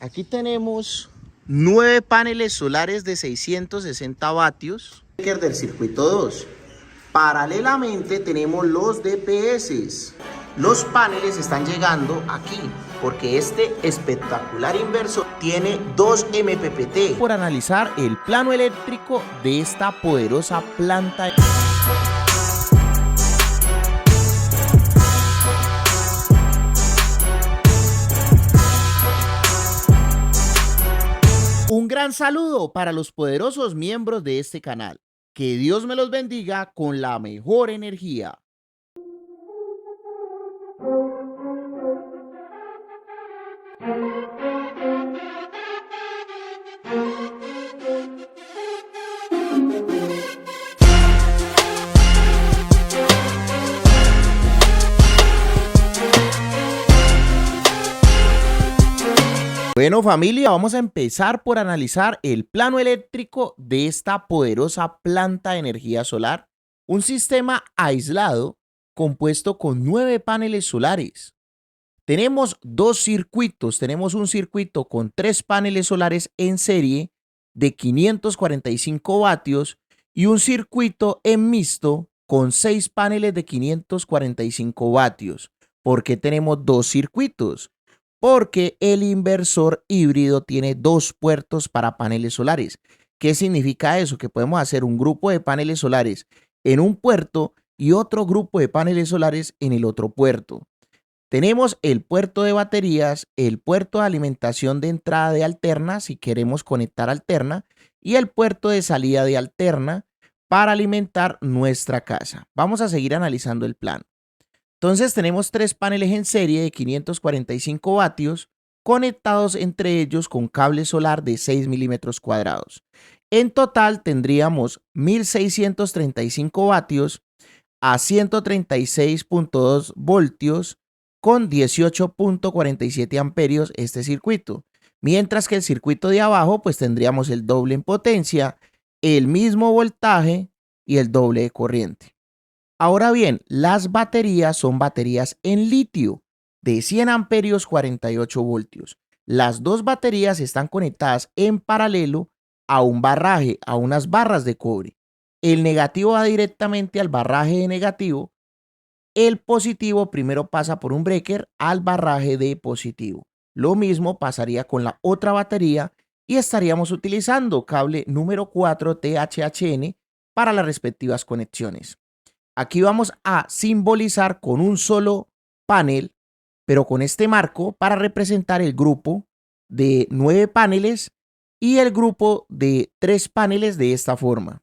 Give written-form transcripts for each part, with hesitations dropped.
Aquí tenemos 9 paneles solares de 660 vatios del circuito 2. Paralelamente tenemos los DPS. Los paneles están llegando aquí porque este espectacular inversor tiene 2 MPPT. Por analizar el plano eléctrico de esta poderosa planta. Un gran saludo para los poderosos miembros de este canal. Que Dios me los bendiga con la mejor energía. Bueno, familia, vamos a empezar por analizar el plano eléctrico de esta poderosa planta de energía solar, un sistema aislado compuesto con 9 paneles solares. Tenemos 2 circuitos, tenemos un circuito con 3 paneles solares en serie de 545 vatios y un circuito en mixto con 6 paneles de 545 vatios. ¿Por qué tenemos 2 circuitos? Porque el inversor híbrido tiene 2 puertos para paneles solares. ¿Qué significa eso? Que podemos hacer un grupo de paneles solares en un puerto y otro grupo de paneles solares en el otro puerto. Tenemos el puerto de baterías, el puerto de alimentación de entrada de alterna, si queremos conectar alterna, y el puerto de salida de alterna para alimentar nuestra casa. Vamos a seguir analizando el plano. Entonces tenemos 3 paneles en serie de 545 vatios conectados entre ellos con cable solar de 6 milímetros cuadrados. En total tendríamos 1635 vatios a 136.2 voltios con 18.47 amperios este circuito. Mientras que el circuito de abajo pues tendríamos el doble en potencia, el mismo voltaje y el doble de corriente. Ahora bien, las baterías son baterías en litio de 100 amperios 48 voltios. Las 2 baterías están conectadas en paralelo a un barraje, a unas barras de cobre. El negativo va directamente al barraje de negativo. El positivo primero pasa por un breaker al barraje de positivo. Lo mismo pasaría con la otra batería y estaríamos utilizando cable número 4 THHN para las respectivas conexiones. Aquí vamos a simbolizar con un solo panel, pero con este marco para representar el grupo de 9 paneles y el grupo de 3 paneles de esta forma.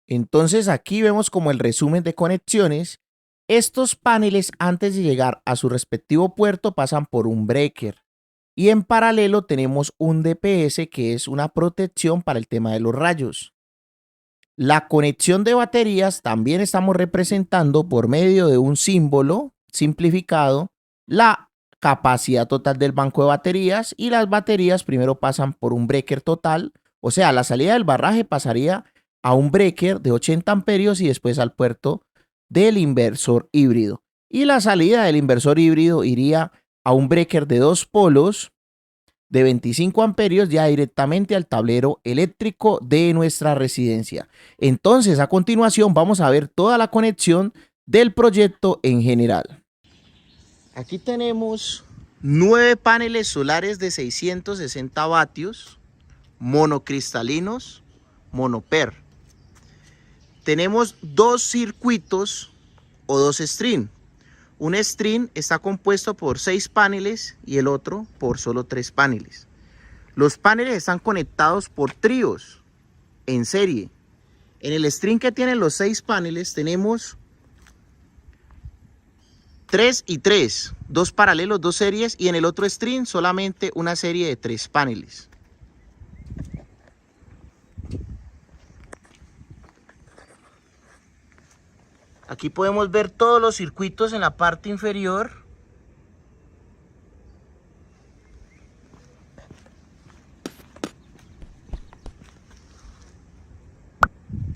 Entonces aquí vemos como el resumen de conexiones. Estos paneles antes de llegar a su respectivo puerto pasan por un breaker y en paralelo tenemos un DPS que es una protección para el tema de los rayos. La conexión de baterías también estamos representando por medio de un símbolo simplificado la capacidad total del banco de baterías y las baterías primero pasan por un breaker total, o sea, la salida del barraje pasaría a un breaker de 80 amperios y después al puerto del inversor híbrido. Y la salida del inversor híbrido iría a un breaker de 2 polos de 25 amperios ya directamente al tablero eléctrico de nuestra residencia. Entonces, a continuación vamos a ver toda la conexión del proyecto en general. Aquí tenemos 9 paneles solares de 660 vatios, monocristalinos, monoper. Tenemos 2 circuitos o 2 string. Un string está compuesto por 6 paneles y el otro por solo 3 paneles. Los paneles están conectados por tríos en serie. En el string que tiene los 6 paneles tenemos 3 y 3, 2 paralelos, 2 series, y en el otro string solamente una serie de 3 paneles. Aquí podemos ver todos los circuitos en la parte inferior.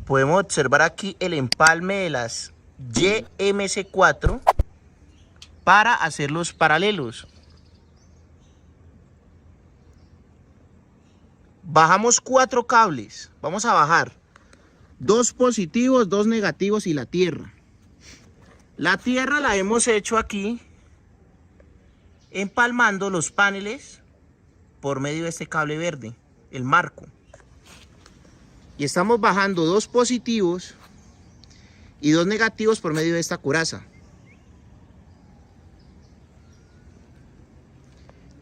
Podemos observar aquí el empalme de las YMC4 para hacer los paralelos. Bajamos 4 cables. Vamos a bajar 2 positivos, 2 negativos y la tierra. La tierra la hemos hecho aquí, empalmando los paneles por medio de este cable verde, el marco. Y estamos bajando 2 positivos y 2 negativos por medio de esta coraza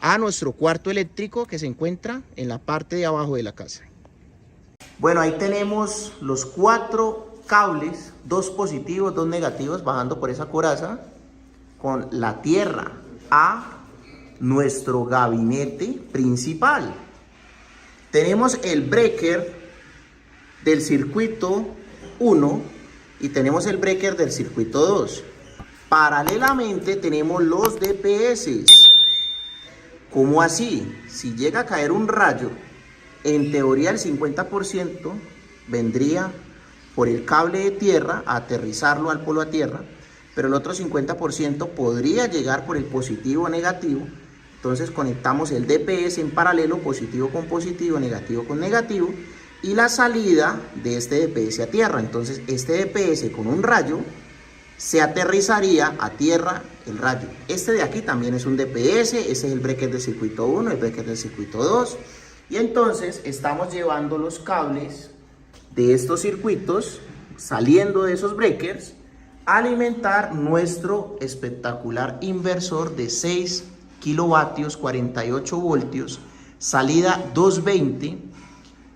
a nuestro cuarto eléctrico que se encuentra en la parte de abajo de la casa. Bueno, ahí tenemos los 4 cables, 2 positivos, 2 negativos, bajando por esa coraza con la tierra a nuestro gabinete principal. Tenemos el breaker del circuito 1 y tenemos el breaker del circuito 2. Paralelamente tenemos los DPS. ¿Cómo así? Si llega a caer un rayo, en teoría el 50% vendría por el cable de tierra a aterrizarlo al polo a tierra, pero el otro 50% podría llegar por el positivo o negativo. Entonces conectamos el DPS en paralelo, positivo con positivo, negativo con negativo, y la salida de este DPS a tierra. Entonces este DPS con un rayo se aterrizaría a tierra el rayo. Este de aquí también es un DPS, ese es el breaker del circuito 1, el breaker del circuito 2. Y entonces estamos llevando los cables de estos circuitos, saliendo de esos breakers, a alimentar nuestro espectacular inversor de 6 kilovatios, 48 voltios, salida 220,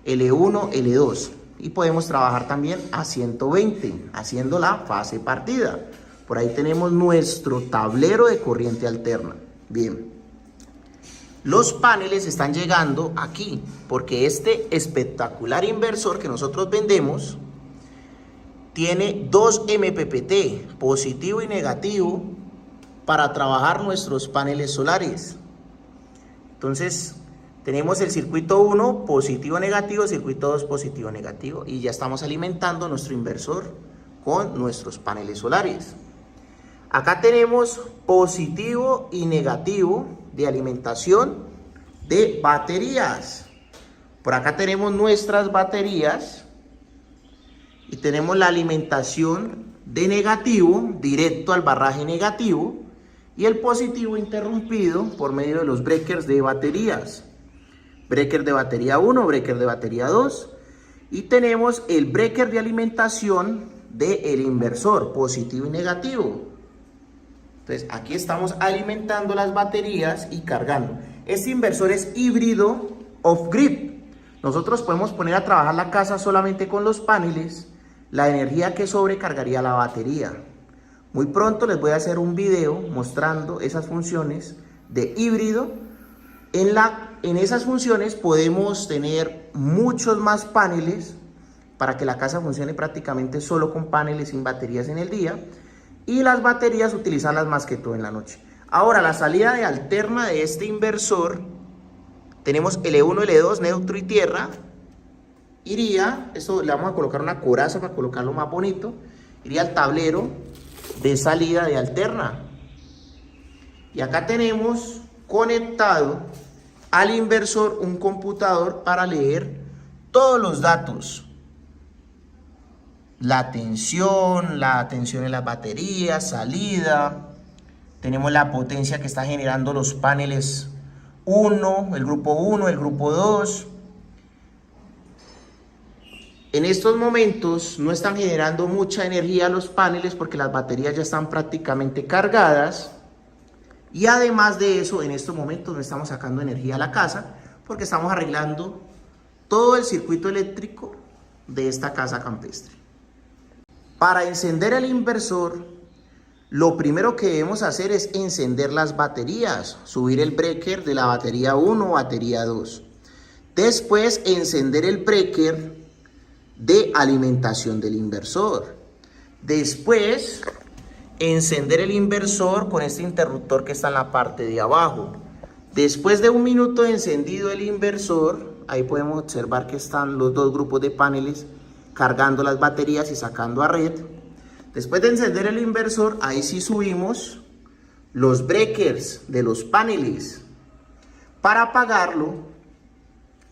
L1, L2. Y podemos trabajar también a 120, haciendo la fase partida. Por ahí tenemos nuestro tablero de corriente alterna. Bien. Los paneles están llegando aquí, porque este espectacular inversor que nosotros vendemos tiene 2 MPPT, positivo y negativo, para trabajar nuestros paneles solares. Entonces, tenemos el circuito 1, positivo, negativo, circuito 2, positivo, negativo, y ya estamos alimentando nuestro inversor con nuestros paneles solares. Acá tenemos positivo y negativo de alimentación de baterías. Por acá tenemos nuestras baterías y tenemos la alimentación de negativo directo al barraje negativo y el positivo interrumpido por medio de los breakers de baterías. Breaker de batería 1, breaker de batería 2, y tenemos el breaker de alimentación del inversor, positivo y negativo. Entonces aquí estamos alimentando las baterías y cargando. Este inversor es híbrido off-grid. Nosotros podemos poner a trabajar la casa solamente con los paneles. La energía que sobrecargaría la batería. Muy pronto les voy a hacer un video mostrando esas funciones de híbrido. En esas funciones podemos tener muchos más paneles para que la casa funcione prácticamente solo con paneles sin baterías en el día. Y las baterías utilizarlas más que todo en la noche. Ahora, la salida de alterna de este inversor, tenemos L1, L2, neutro y tierra. Iría, esto le vamos a colocar una coraza para colocarlo más bonito, iría al tablero de salida de alterna. Y acá tenemos conectado al inversor un computador para leer todos los datos. La tensión en las baterías, salida. Tenemos la potencia que está generando los paneles 1, el grupo 1, el grupo 2. En estos momentos no están generando mucha energía los paneles porque las baterías ya están prácticamente cargadas. Y además de eso, en estos momentos no estamos sacando energía a la casa porque estamos arreglando todo el circuito eléctrico de esta casa campestre. Para encender el inversor, lo primero que debemos hacer es encender las baterías, subir el breaker de la batería 1 o batería 2. Después encender el breaker de alimentación del inversor. Después encender el inversor con este interruptor que está en la parte de abajo. Después de 1 minuto de encendido el inversor, ahí podemos observar que están los 2 grupos de paneles cargando las baterías y sacando a red. Después de encender el inversor, ahí sí subimos los breakers de los paneles. Para apagarlo,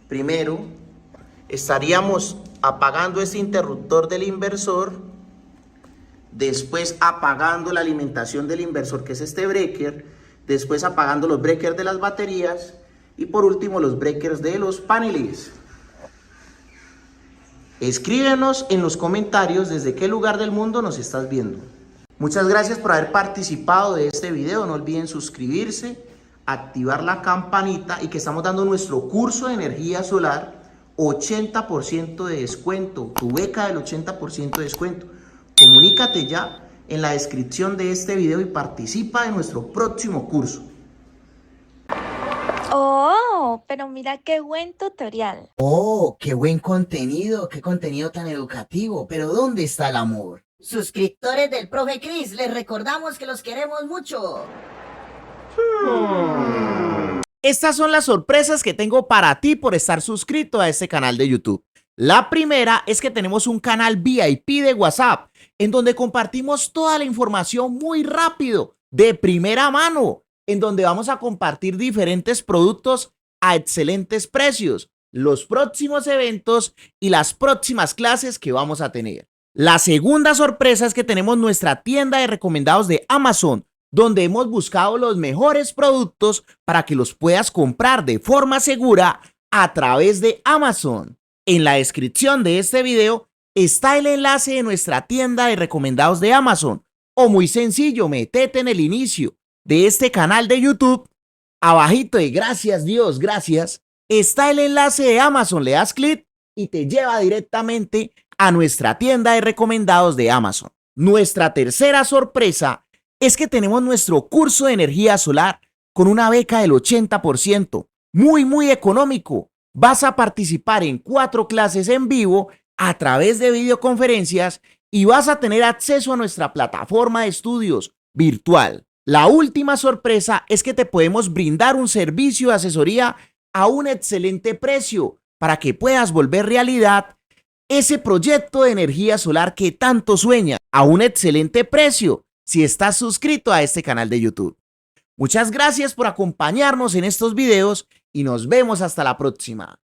Primero, estaríamos apagando este interruptor del inversor, después apagando la alimentación del inversor, que es este breaker, después apagando los breakers de las baterías y por último los breakers de los paneles. Escríbenos en los comentarios desde qué lugar del mundo nos estás viendo. Muchas gracias por haber participado de este video. No olviden suscribirse, activar la campanita y que estamos dando nuestro curso de energía solar 80% de descuento, tu beca del 80% de descuento. Comunícate ya en la descripción de este video y participa de nuestro próximo curso. Oh, pero mira qué buen tutorial. Oh, qué buen contenido, qué contenido tan educativo, pero ¿dónde está el amor? Suscriptores del Profe Cris, les recordamos que los queremos mucho. Estas son las sorpresas que tengo para ti por estar suscrito a este canal de YouTube. La primera es que tenemos un canal VIP de WhatsApp, en donde compartimos toda la información muy rápido, de primera mano, en donde vamos a compartir diferentes productos a excelentes precios, los próximos eventos y las próximas clases que vamos a tener. La segunda sorpresa es que tenemos nuestra tienda de recomendados de Amazon, donde hemos buscado los mejores productos para que los puedas comprar de forma segura a través de Amazon. En la descripción de este video está el enlace de nuestra tienda de recomendados de Amazon, o muy sencillo, metete en el inicio de este canal de YouTube, abajito de gracias Dios, gracias, está el enlace de Amazon, le das clic y te lleva directamente a nuestra tienda de recomendados de Amazon. Nuestra tercera sorpresa es que tenemos nuestro curso de energía solar con una beca del 80%, muy económico. Vas a participar en 4 clases en vivo a través de videoconferencias y vas a tener acceso a nuestra plataforma de estudios virtual. La última sorpresa es que te podemos brindar un servicio de asesoría a un excelente precio para que puedas volver realidad ese proyecto de energía solar que tanto sueñas a un excelente precio si estás suscrito a este canal de YouTube. Muchas gracias por acompañarnos en estos videos y nos vemos hasta la próxima.